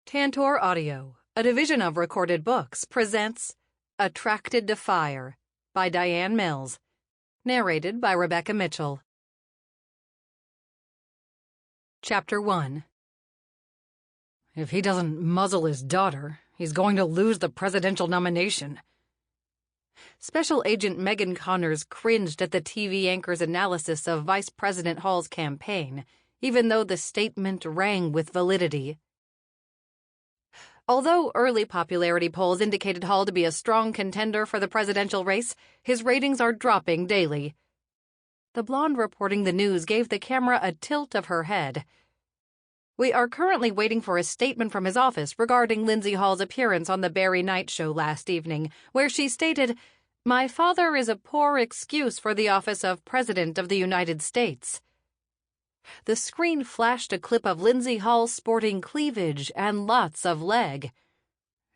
Tantor Audio, a division of Recorded Books, presents Attracted to Fire by Diann Mills, narrated by Rebecca Mitchell. Chapter 1. If he doesn't muzzle his daughter, he's going to lose the presidential nomination. Special Agent Meghan Connors cringed at the TV anchor's analysis of Vice President Hall's campaign, even though the statement rang with validity. Although early popularity polls indicated Hall to be a strong contender for the presidential race, his ratings are dropping daily. The blonde reporting the news gave the camera a tilt of her head. We are currently waiting for a statement from his office regarding Lindsay Hall's appearance on the Barry Night Show last evening, where she stated, "My father is a poor excuse for the office of President of the United States." The screen flashed a clip of Lindsay Hall sporting cleavage and lots of leg.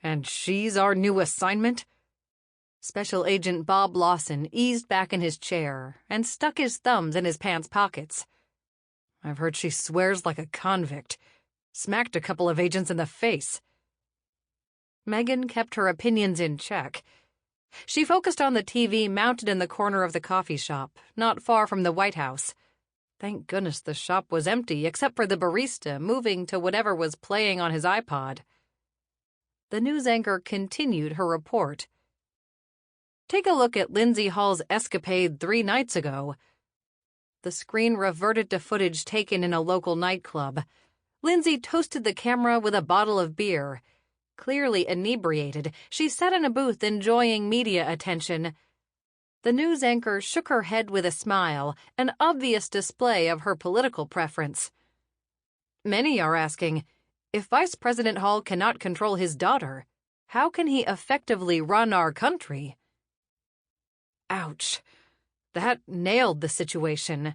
And she's our new assignment? Special Agent Bob Lawson eased back in his chair and stuck his thumbs in his pants pockets. I've heard she swears like a convict. Smacked a couple of agents in the face. Meghan kept her opinions in check. She focused on the TV mounted in the corner of the coffee shop, not far from the White House. Thank goodness the shop was empty, except for the barista moving to whatever was playing on his iPod. The news anchor continued her report. Take a look at Lindsay Hall's escapade 3 nights ago. The screen reverted to footage taken in a local nightclub. Lindsay toasted the camera with a bottle of beer. Clearly inebriated, she sat in a booth enjoying media attention. The news anchor shook her head with a smile, an obvious display of her political preference. Many are asking, if Vice President Hall cannot control his daughter, how can he effectively run our country? Ouch. That nailed the situation.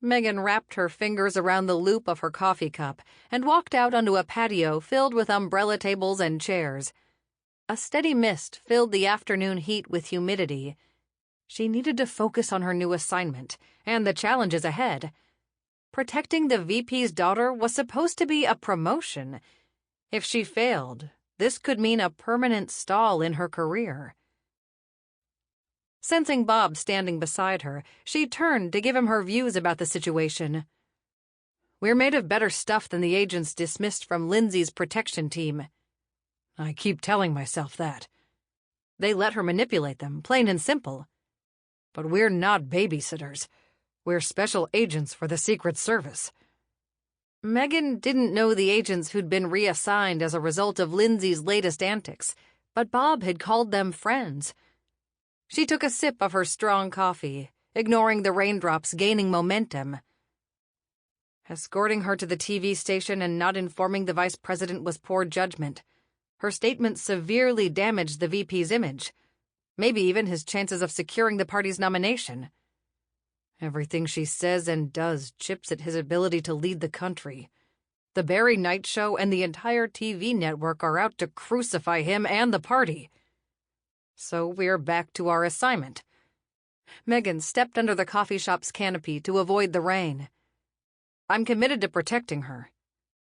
Meghan wrapped her fingers around the loop of her coffee cup and walked out onto a patio filled with umbrella tables and chairs. A steady mist filled the afternoon heat with humidity. She needed to focus on her new assignment and the challenges ahead. Protecting the VP's daughter was supposed to be a promotion. If she failed, this could mean a permanent stall in her career. Sensing Bob standing beside her, she turned to give him her views about the situation. We're made of better stuff than the agents dismissed from Lindsay's protection team. I keep telling myself that. They let her manipulate them, plain and simple. But we're not babysitters. We're special agents for the Secret Service. Meghan didn't know the agents who'd been reassigned as a result of Lindsay's latest antics, but Bob had called them friends. She took a sip of her strong coffee, ignoring the raindrops gaining momentum. Escorting her to the TV station and not informing the vice president was poor judgment. Her statement severely damaged the VP's image. Maybe even his chances of securing the party's nomination. Everything she says and does chips at his ability to lead the country. The Barry Night Show and the entire TV network are out to crucify him and the party. So we're back to our assignment. Meghan stepped under the coffee shop's canopy to avoid the rain. I'm committed to protecting her.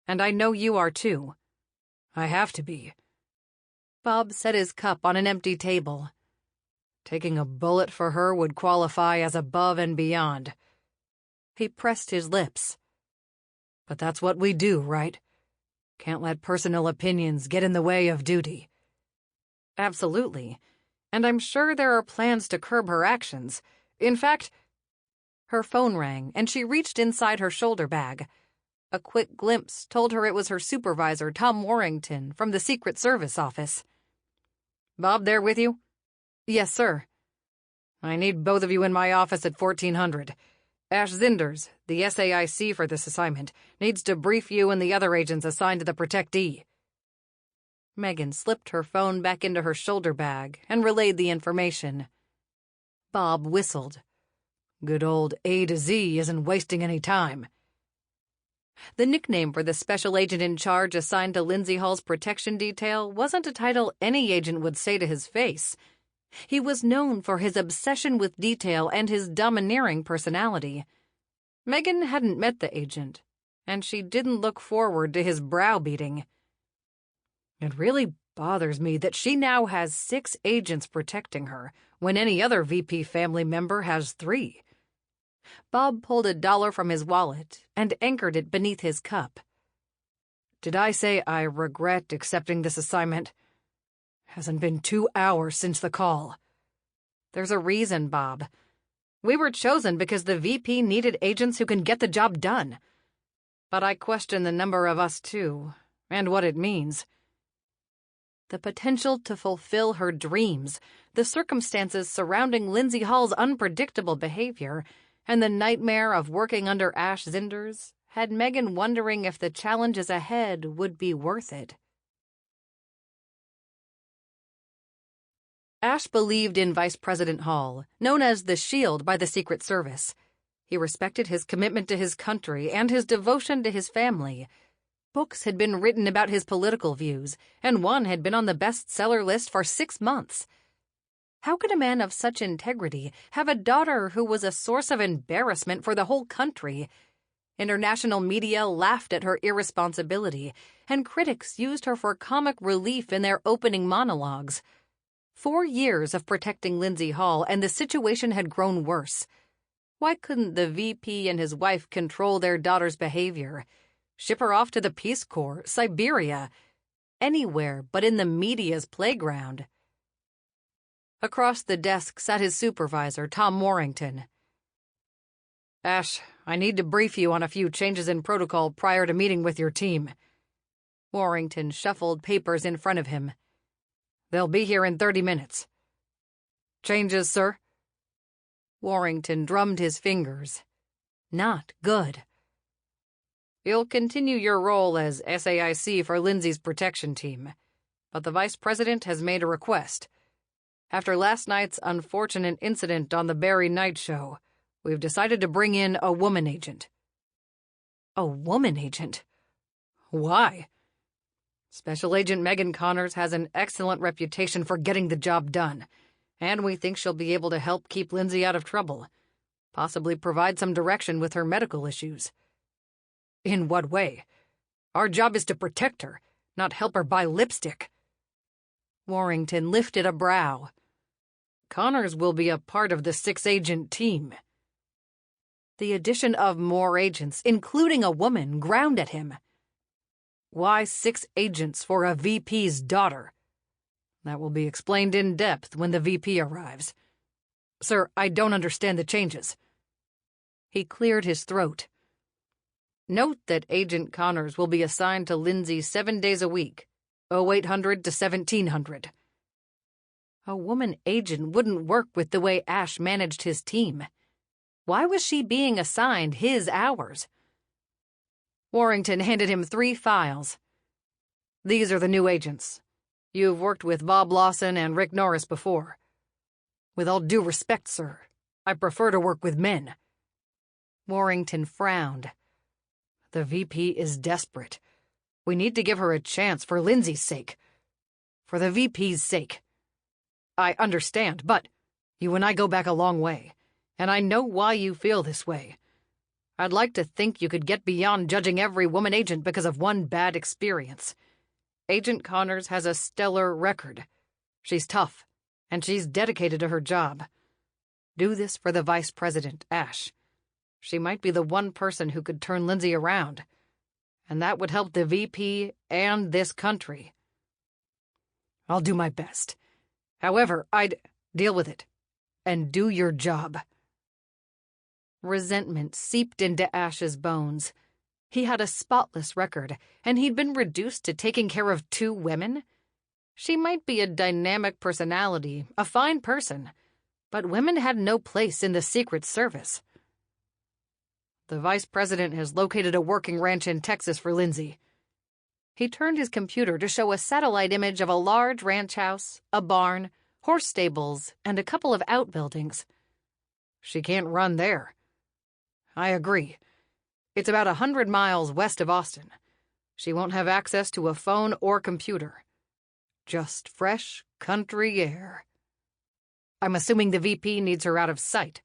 And I know you are too. I have to be. Bob set his cup on an empty table. Taking a bullet for her would qualify as above and beyond. He pressed his lips. But that's what we do, right? Can't let personal opinions get in the way of duty. Absolutely. And I'm sure there are plans to curb her actions. In fact, her phone rang, and she reached inside her shoulder bag. A quick glimpse told her it was her supervisor, Tom Warrington, from the Secret Service office. Bob there with you? Yes, sir. I need both of you in my office at 1400. Ash Zinders, the SAIC for this assignment, needs to brief you and the other agents assigned to the protectee. Meghan slipped her phone back into her shoulder bag and relayed the information. Bob whistled. Good old A to Z isn't wasting any time. The nickname for the special agent in charge assigned to Lindsay Hall's protection detail wasn't a title any agent would say to his face. He was known for his obsession with detail and his domineering personality. Meghan hadn't met the agent, and she didn't look forward to his browbeating. It really bothers me that she now has 6 agents protecting her, when any other VP family member has 3. Bob pulled $1 from his wallet and anchored it beneath his cup. Did I say I regret accepting this assignment? Hasn't been 2 hours since the call. There's a reason, Bob. We were chosen because the VP needed agents who can get the job done. But I question the number of us, too, and what it means. The potential to fulfill her dreams, the circumstances surrounding Lindsay Hall's unpredictable behavior, and the nightmare of working under Ash Zinders had Meghan wondering if the challenges ahead would be worth it. Ash believed in Vice President Hall, known as the Shield by the Secret Service. He respected his commitment to his country and his devotion to his family. Books had been written about his political views, and one had been on the bestseller list for 6 months. How could a man of such integrity have a daughter who was a source of embarrassment for the whole country? International media laughed at her irresponsibility, and critics used her for comic relief in their opening monologues. 4 years of protecting Lindsay Hall, and the situation had grown worse. Why couldn't the VP and his wife control their daughter's behavior? Ship her off to the Peace Corps, Siberia, anywhere but in the media's playground. Across the desk sat his supervisor, Tom Warrington. Ash, I need to brief you on a few changes in protocol prior to meeting with your team. Warrington shuffled papers in front of him. They'll be here in 30 minutes. Changes, sir? Warrington drummed his fingers. Not good. You'll continue your role as SAIC for Lindsay's protection team, but the Vice President has made a request. After last night's unfortunate incident on the Barry Night Show, we've decided to bring in a woman agent. A woman agent? Why? Special Agent Meghan Connors has an excellent reputation for getting the job done, and we think she'll be able to help keep Lindsay out of trouble, possibly provide some direction with her medical issues. In what way? Our job is to protect her, not help her buy lipstick. Warrington lifted a brow. Connors will be a part of the 6-agent team. The addition of more agents, including a woman, ground at him. Why 6 agents for a VP's daughter? That will be explained in depth when the VP arrives. Sir, I don't understand the changes. He cleared his throat. Note that Agent Connors will be assigned to Lindsay 7 days a week, 0800 to 1700. A woman agent wouldn't work with the way Ash managed his team. Why was she being assigned his hours? Warrington handed him 3 files. These are the new agents. You've worked with Bob Lawson and Rick Norris before. With all due respect, sir, I prefer to work with men. Warrington frowned. The VP is desperate. We need to give her a chance for Lindsay's sake. For the VP's sake. I understand, but you and I go back a long way, and I know why you feel this way. I'd like to think you could get beyond judging every woman agent because of one bad experience. Agent Connors has a stellar record. She's tough, and she's dedicated to her job. Do this for the Vice President, Ash. She might be the one person who could turn Lindsay around, and that would help the VP and this country. I'll do my best. However, I'd deal with it, and do your job. Resentment seeped into Ash's bones. He had a spotless record, and he'd been reduced to taking care of 2 women? She might be a dynamic personality, a fine person, but women had no place in the Secret Service. The Vice President has located a working ranch in Texas for Lindsay. He turned his computer to show a satellite image of a large ranch house, a barn, horse stables, and a couple of outbuildings. She can't run there. I agree. It's about 100 miles west of Austin. She won't have access to a phone or computer. Just fresh country air. I'm assuming the VP needs her out of sight.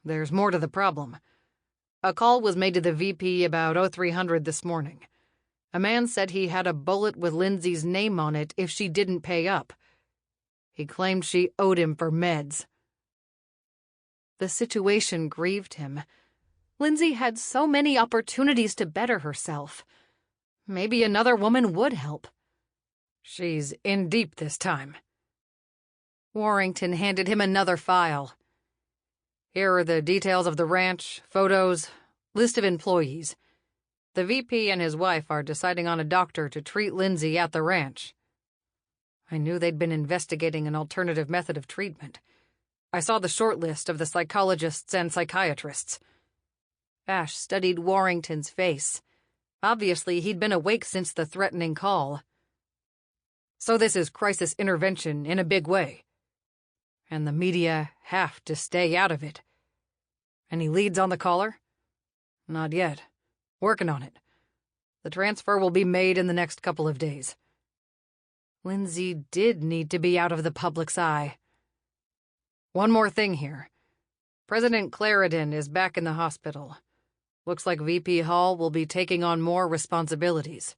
There's more to the problem. A call was made to the VP about 0300 this morning. A man said he had a bullet with Lindsay's name on it if she didn't pay up. He claimed she owed him for meds. The situation grieved him. Lindsay had so many opportunities to better herself. Maybe another woman would help. She's in deep this time. Warrington handed him another file. Here are the details of the ranch, photos, list of employees. The VP and his wife are deciding on a doctor to treat Lindsay at the ranch. I knew they'd been investigating an alternative method of treatment. I saw the short list of the psychologists and psychiatrists. Ash studied Warrington's face. Obviously, he'd been awake since the threatening call. So this is crisis intervention in a big way. And the media have to stay out of it. Any leads on the caller? Not yet. Working on it. The transfer will be made in the next couple of days. Lindsay did need to be out of the public's eye. One more thing here. President Clarendon is back in the hospital. Looks like VP Hall will be taking on more responsibilities.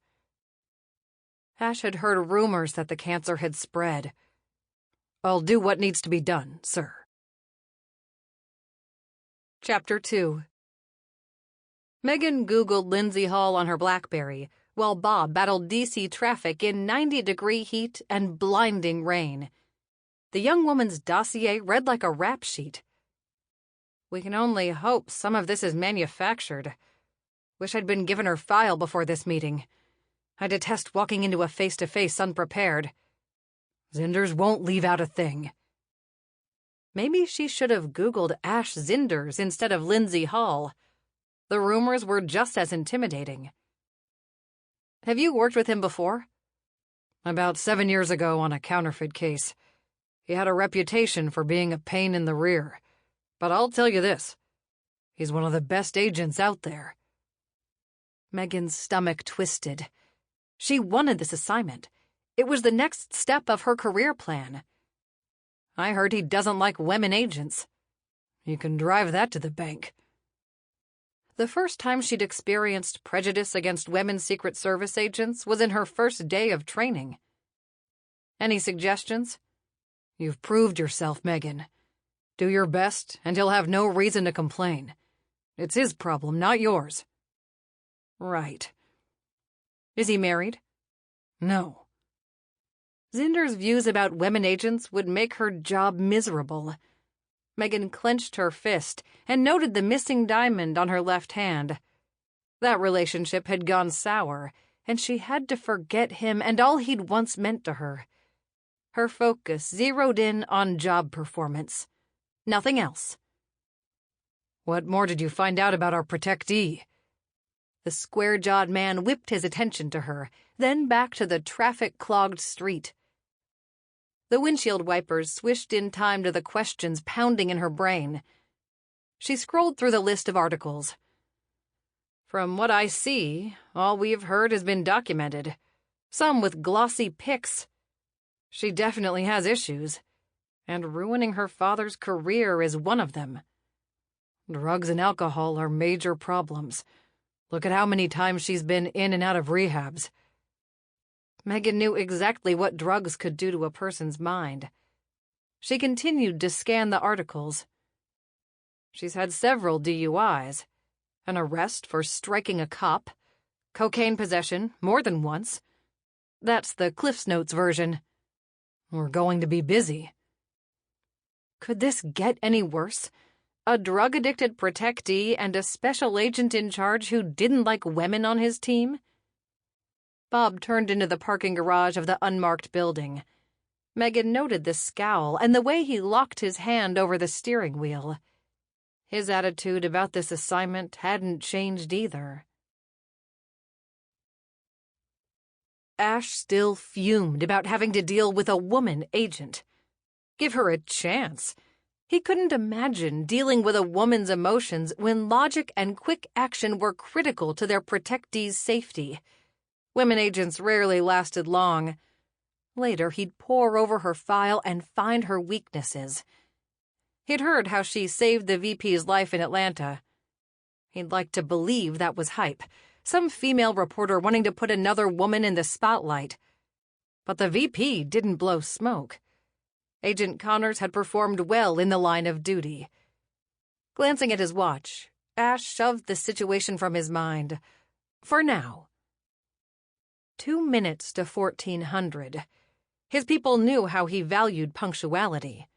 Ash had heard rumors that the cancer had spread. I'll do what needs to be done, sir. Chapter 2. Meghan Googled Lindsay Hall on her BlackBerry, while Bob battled DC traffic in 90-degree heat and blinding rain. The young woman's dossier read like a rap sheet. We can only hope some of this is manufactured. Wish I'd been given her file before this meeting. I detest walking into a face-to-face unprepared. Zinders won't leave out a thing. Maybe she should have Googled Ash Zinders instead of Lindsay Hall. The rumors were just as intimidating. Have you worked with him before? About 7 years ago on a counterfeit case. He had a reputation for being a pain in the rear. But I'll tell you this. He's one of the best agents out there. Meghan's stomach twisted. She wanted this assignment. It was the next step of her career plan. I heard he doesn't like women agents. You can drive that to the bank. The first time she'd experienced prejudice against women Secret Service agents was in her first day of training. Any suggestions? You've proved yourself, Meghan. Do your best, and he'll have no reason to complain. It's his problem, not yours. Right. Is he married? No. Zinders' views about women agents would make her job miserable. Meghan clenched her fist and noted the missing diamond on her left hand. That relationship had gone sour, and she had to forget him and all he'd once meant to her. Her focus zeroed in on job performance. Nothing else. What more did you find out about our protectee? The square-jawed man whipped his attention to her, then back to the traffic-clogged street. The windshield wipers swished in time to the questions pounding in her brain. She scrolled through the list of articles. From what I see, all we've heard has been documented, some with glossy pics. She definitely has issues, and ruining her father's career is one of them. Drugs and alcohol are major problems. Look at how many times she's been in and out of rehabs. Meghan knew exactly what drugs could do to a person's mind. She continued to scan the articles. She's had several DUIs, an arrest for striking a cop, cocaine possession more than once. That's the CliffsNotes version. We're going to be busy. Could this get any worse? A drug-addicted protectee and a special agent in charge who didn't like women on his team? Bob turned into the parking garage of the unmarked building. Meghan noted the scowl and the way he locked his hand over the steering wheel. His attitude about this assignment hadn't changed either. Ash still fumed about having to deal with a woman agent. Give her a chance. He couldn't imagine dealing with a woman's emotions when logic and quick action were critical to their protectee's safety. Women agents rarely lasted long. Later, he'd pore over her file and find her weaknesses. He'd heard how she saved the VP's life in Atlanta. He'd like to believe that was hype, some female reporter wanting to put another woman in the spotlight. But the VP didn't blow smoke. Agent Connors had performed well in the line of duty. Glancing at his watch, Ash shoved the situation from his mind. For now. 2 minutes to 1400. His people knew how he valued punctuality.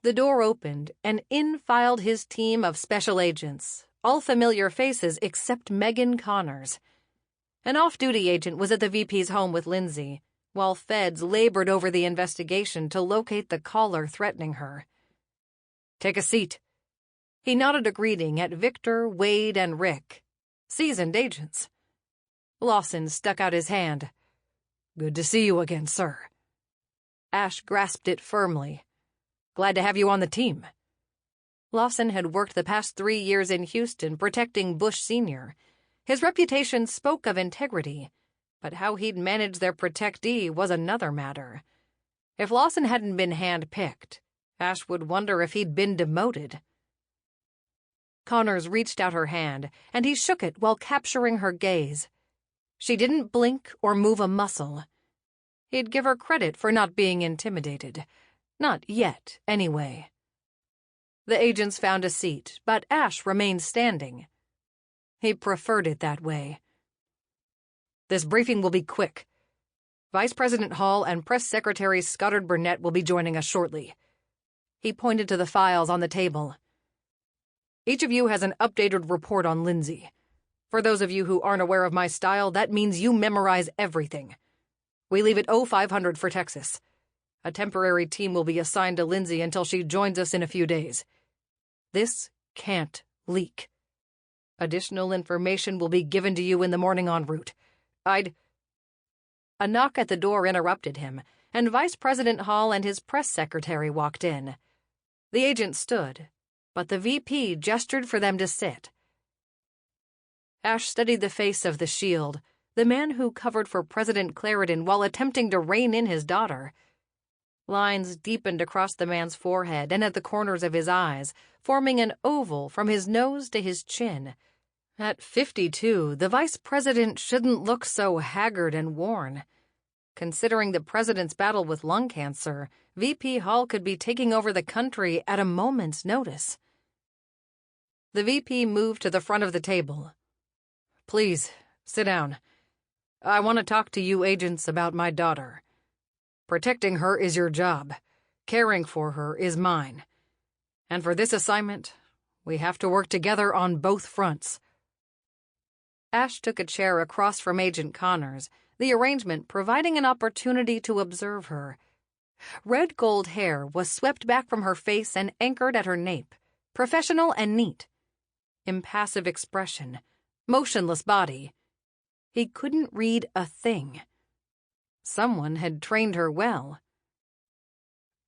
The door opened, and in filed his team of special agents, all familiar faces except Meghan Connors. An off-duty agent was at the VP's home with Lindsay, while feds labored over the investigation to locate the caller threatening her. "Take a seat." He nodded a greeting at Victor, Wade, and Rick, seasoned agents. Lawson stuck out his hand. "Good to see you again, sir." Ash grasped it firmly. "Glad to have you on the team." Lawson had worked the past 3 years in Houston protecting Bush Sr. His reputation spoke of integrity, but how he'd manage their protectee was another matter. If Lawson hadn't been hand-picked, Ash would wonder if he'd been demoted. Connors reached out her hand, and he shook it while capturing her gaze. She didn't blink or move a muscle. He'd give her credit for not being intimidated. Not yet, anyway. The agents found a seat, but Ash remained standing. He preferred it that way. "This briefing will be quick. Vice President Hall and Press Secretary Scotland Burnett will be joining us shortly." He pointed to the files on the table. "Each of you has an updated report on Lindsay. For those of you who aren't aware of my style, that means you memorize everything. We leave at 0500 for Texas. A temporary team will be assigned to Lindsay until she joins us in a few days. This can't leak. Additional information will be given to you in the morning en route. A knock at the door interrupted him, and Vice President Hall and his press secretary walked in. The agent stood, but the VP gestured for them to sit. Ash studied the face of the Shield, the man who covered for President Clarendon while attempting to rein in his daughter. Lines deepened across the man's forehead and at the corners of his eyes, forming an oval from his nose to his chin. At 52, the vice president shouldn't look so haggard and worn. Considering the president's battle with lung cancer, VP Hall could be taking over the country at a moment's notice. The VP moved to the front of the table. "Please, sit down. I want to talk to you agents about my daughter. Protecting her is your job. Caring for her is mine. And for this assignment, we have to work together on both fronts." Ash took a chair across from Agent Connors, the arrangement providing an opportunity to observe her. Red gold hair was swept back from her face and anchored at her nape, professional and neat. Impassive expression, motionless body. He couldn't read a thing. Someone had trained her well.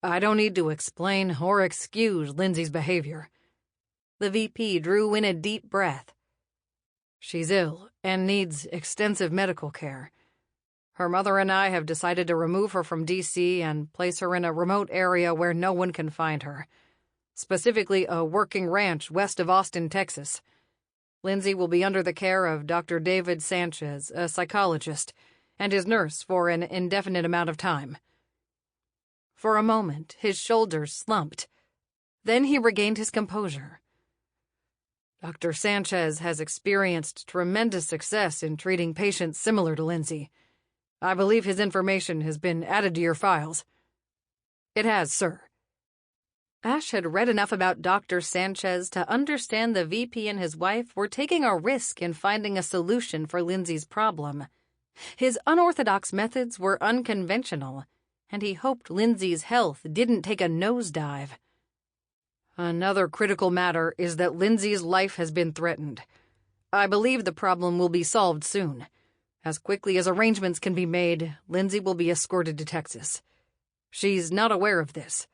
"I don't need to explain or excuse Lindsay's behavior." The VP drew in a deep breath. "She's ill and needs extensive medical care. Her mother and I have decided to remove her from D.C. and place her in a remote area where no one can find her, specifically a working ranch west of Austin, Texas. Lindsay will be under the care of Dr. David Sanchez, a psychologist, and his nurse for an indefinite amount of time." For a moment, his shoulders slumped. Then he regained his composure. "Dr. Sanchez has experienced tremendous success in treating patients similar to Lindsay. I believe his information has been added to your files." "It has, sir." Ash had read enough about Dr. Sanchez to understand the VP and his wife were taking a risk in finding a solution for Lindsay's problem. His unorthodox methods were unconventional, and he hoped Lindsay's health didn't take a nosedive. "Another critical matter is that Lindsay's life has been threatened. I believe the problem will be solved soon. As quickly as arrangements can be made, Lindsay will be escorted to Texas. She's not aware of this."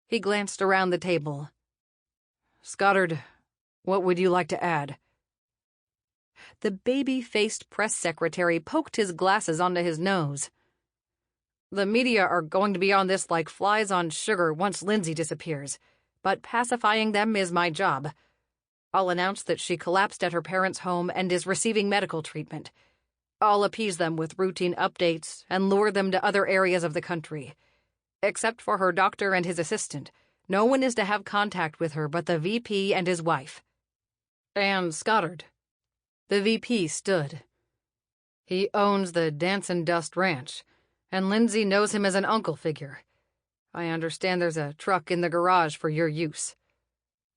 He glanced around the table. "Scotland, what would you like to add?" The baby-faced press secretary poked his glasses onto his nose. "The media are going to be on this like flies on sugar once Lindsay disappears, but pacifying them is my job. I'll announce that she collapsed at her parents' home and is receiving medical treatment. I'll appease them with routine updates and lure them to other areas of the country. Except for her doctor and his assistant, no one is to have contact with her but the VP and his wife. And Stoddard. The VP stood. He owns the Dance and Dust Ranch, and Lindsay knows him as an uncle figure. I understand there's a truck in the garage for your use.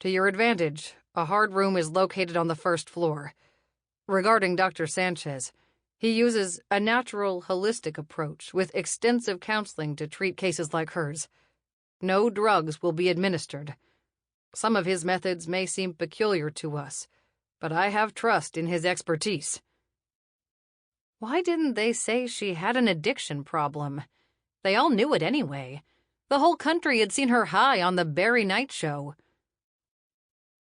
To your advantage, a hard room is located on the first floor. Regarding Dr. Sanchez, he uses a natural, holistic approach with extensive counseling to treat cases like hers. No drugs will be administered. Some of his methods may seem peculiar to us, but I have trust in his expertise. Why didn't they say she had an addiction problem? They all knew it anyway. The whole country had seen her high on the Barry Night Show.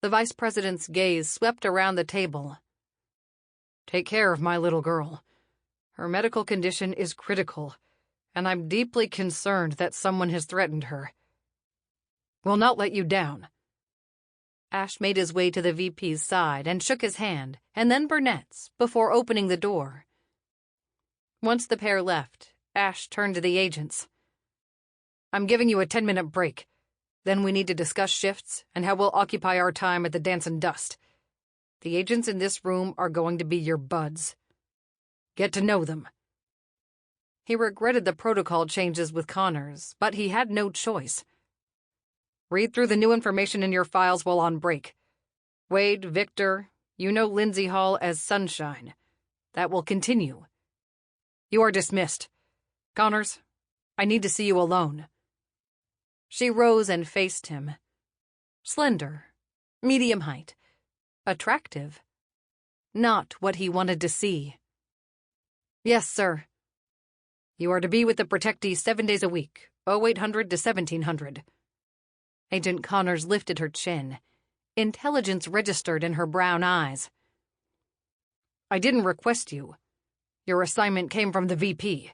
The vice president's gaze swept around the table. Take care of my little girl. Her medical condition is critical, and I'm deeply concerned that someone has threatened her. We'll not let you down. Ash made his way to the VP's side and shook his hand, and then Burnett's, before opening the door. Once the pair left, Ash turned to the agents. I'm giving you a 10-minute break. Then we need to discuss shifts and how we'll occupy our time at the Dance and Dust. The agents in this room are going to be your buds. Get to know them. He regretted the protocol changes with Connors, but he had no choice. Read through the new information in your files while on break. Wade, Victor, you know Lindsay Hall as Sunshine. That will continue. You are dismissed. Connors, I need to see you alone. She rose and faced him. Slender, medium height, attractive. Not what he wanted to see. Yes, sir. You are to be with the protectees 7 days a week, 0800 to 1700. Agent Connors lifted her chin. Intelligence registered in her brown eyes. I didn't request you. Your assignment came from the VP.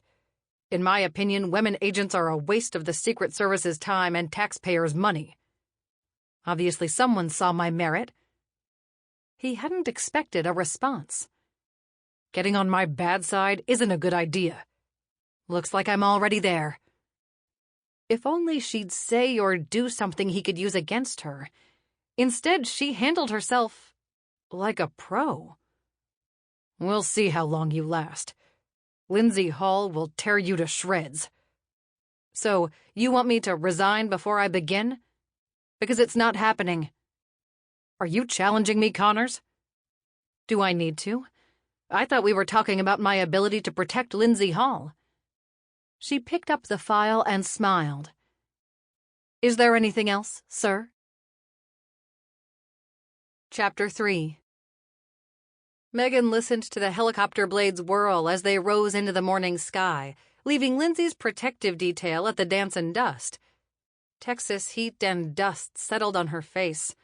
In my opinion, women agents are a waste of the Secret Service's time and taxpayers' money. Obviously, someone saw my merit. He hadn't expected a response. Getting on my bad side isn't a good idea. Looks like I'm already there. If only she'd say or do something he could use against her. Instead, she handled herself like a pro. We'll see how long you last. Lindsay Hall will tear you to shreds. So, you want me to resign before I begin? Because it's not happening. Are you challenging me, Connors? Do I need to? I thought we were talking about my ability to protect Lindsay Hall. She picked up the file and smiled. Is there anything else, sir? Chapter 3. Meghan listened to the helicopter blades whirl as they rose into the morning sky, leaving Lindsay's protective detail at the Dance and Dust. Texas heat and dust settled on her face.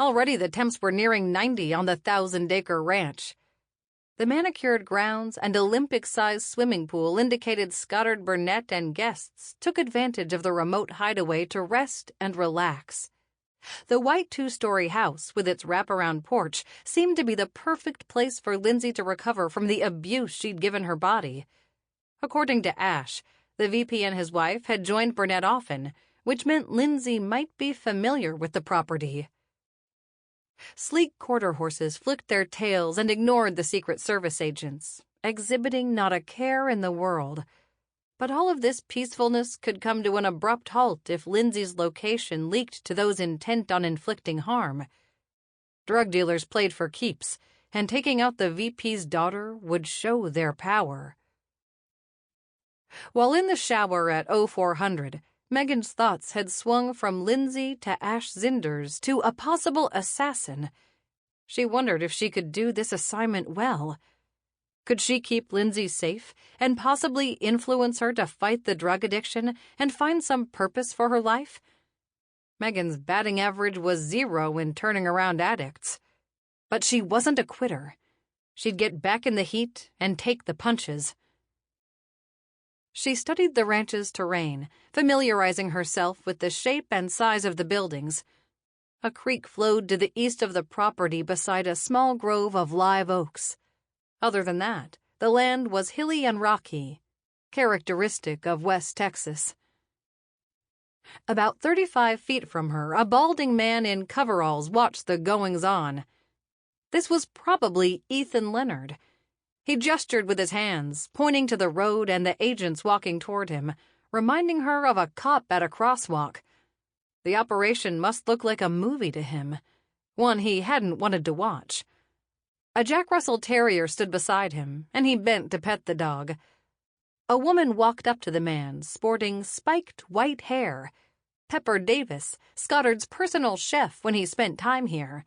Already the temps were nearing 90 on the 1,000-acre ranch. The manicured grounds and Olympic-sized swimming pool indicated Stoddard, Burnett, and guests took advantage of the remote hideaway to rest and relax. The white 2-story house, with its wraparound porch, seemed to be the perfect place for Lindsay to recover from the abuse she'd given her body. According to Ash, the VP and his wife had joined Burnett often, which meant Lindsay might be familiar with the property. Sleek quarter horses flicked their tails and ignored the Secret Service agents, exhibiting not a care in the world. But all of this peacefulness could come to an abrupt halt if Lindsay's location leaked to those intent on inflicting harm. Drug dealers played for keeps, and taking out the VP's daughter would show their power. While in the shower at 0400, Meghan's thoughts had swung from Lindsay to Ash Zinders to a possible assassin. She wondered if she could do this assignment well. Could she keep Lindsay safe and possibly influence her to fight the drug addiction and find some purpose for her life? Meghan's batting average was 0 in turning around addicts. But she wasn't a quitter. She'd get back in the heat and take the punches. She studied the ranch's terrain, familiarizing herself with the shape and size of the buildings. A creek flowed to the east of the property beside a small grove of live oaks. Other than that, the land was hilly and rocky, characteristic of West Texas. About 35 feet from her, a balding man in coveralls watched the goings-on. This was probably Ethan Leonard. He gestured with his hands, pointing to the road and the agents walking toward him, reminding her of a cop at a crosswalk. The operation must look like a movie to him, one he hadn't wanted to watch. A Jack Russell Terrier stood beside him, and he bent to pet the dog. A woman walked up to the man, sporting spiked white hair. Pepper Davis, Scottard's personal chef when he spent time here.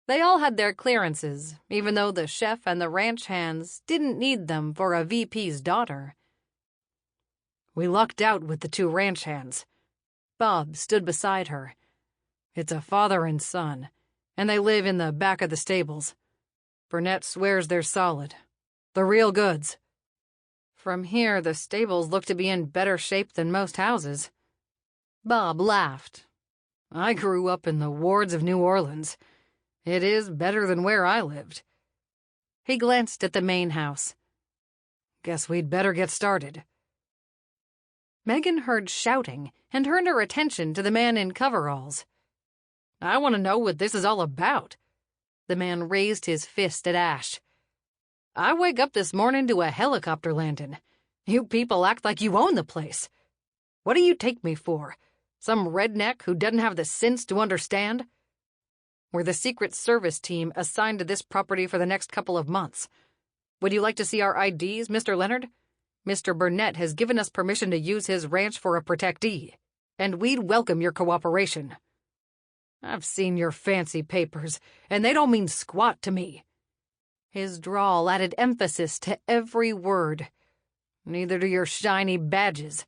They all had their clearances, even though the chef and the ranch hands didn't need them for a VP's daughter. We lucked out with the 2 ranch hands. Bob stood beside her. It's a father and son, and they live in the back of the stables. Burnett swears they're solid. The real goods. From here, the stables look to be in better shape than most houses. Bob laughed. I grew up in the wards of New Orleans. It is better than where I lived. He glanced at the main house. Guess we'd better get started. Meghan heard shouting and turned her attention to the man in coveralls. I want to know what this is all about. The man raised his fist at Ash. I wake up this morning to a helicopter landing. You people act like you own the place. What do you take me for? Some redneck who doesn't have the sense to understand? We're the Secret Service team assigned to this property for the next couple of months. Would you like to see our IDs, Mr. Leonard? Mr. Burnett has given us permission to use his ranch for a protectee, and we'd welcome your cooperation. I've seen your fancy papers, and they don't mean squat to me. His drawl added emphasis to every word. Neither do your shiny badges.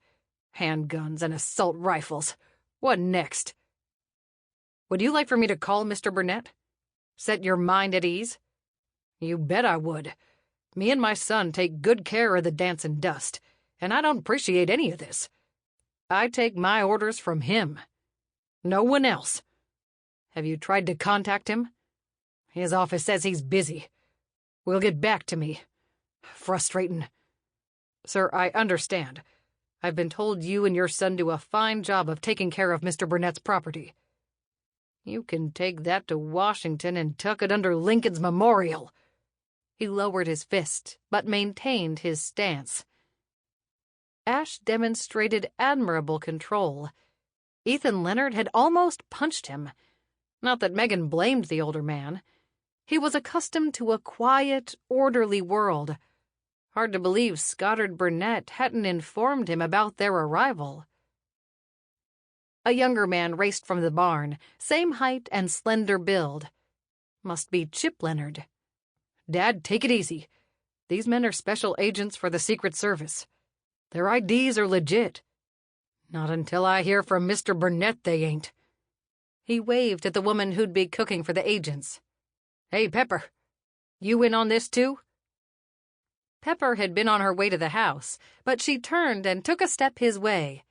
Handguns and assault rifles. What next? Would you like for me to call Mr. Burnett? Set your mind at ease? You bet I would. Me and my son take good care of the dancing dust, and I don't appreciate any of this. I take my orders from him. No one else. Have you tried to contact him? His office says he's busy. Will get back to me. Frustrating. Sir, I understand. I've been told you and your son do a fine job of taking care of Mr. Burnett's property. You can take that to Washington and tuck it under Lincoln's memorial. He lowered his fist, but maintained his stance. Ash demonstrated admirable control. Ethan Leonard had almost punched him. Not that Meghan blamed the older man. He was accustomed to a quiet, orderly world. Hard to believe Scottard Burnett hadn't informed him about their arrival. A younger man raced from the barn, same height and slender build. Must be Chip Leonard. Dad, take it easy. These men are special agents for the Secret Service. Their IDs are legit. Not until I hear from Mr. Burnett they ain't. He waved at the woman who'd be cooking for the agents. Hey, Pepper, you in on this too? Pepper had been on her way to the house, but she turned and took a step his way.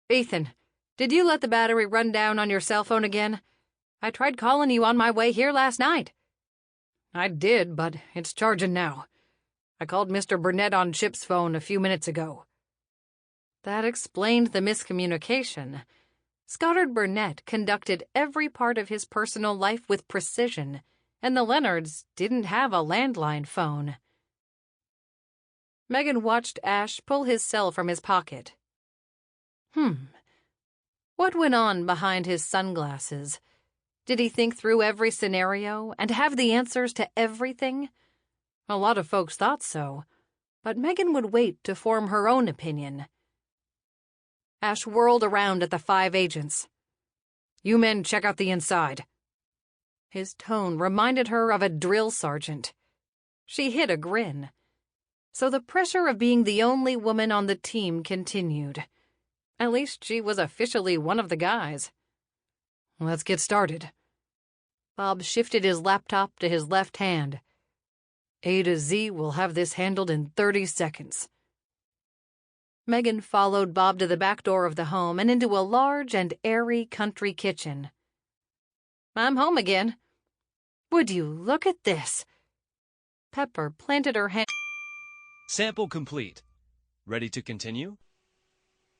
Ethan, did you let the battery run down on your cell phone again? I tried calling you on my way here last night. I did, but it's charging now. I called Mr. Burnett on Chip's phone a few minutes ago. That explained the miscommunication. Scottard Burnett conducted every part of his personal life with precision, and the Leonards didn't have a landline phone. Meghan watched Ash pull his cell from his pocket. What went on behind his sunglasses? Did he think through every scenario and have the answers to everything? A lot of folks thought so, but Meghan would wait to form her own opinion. Ash whirled around at the 5 agents. You men check out the inside. His tone reminded her of a drill sergeant. She hid a grin. So the pressure of being the only woman on the team continued. At least she was officially one of the guys. Let's get started. Bob shifted his laptop to his left hand. A to Z will have this handled in 30 seconds. Meghan followed Bob to the back door of the home and into a large and airy country kitchen. I'm home again. Would you look at this? Pepper planted her hand. Sample complete. Ready to continue?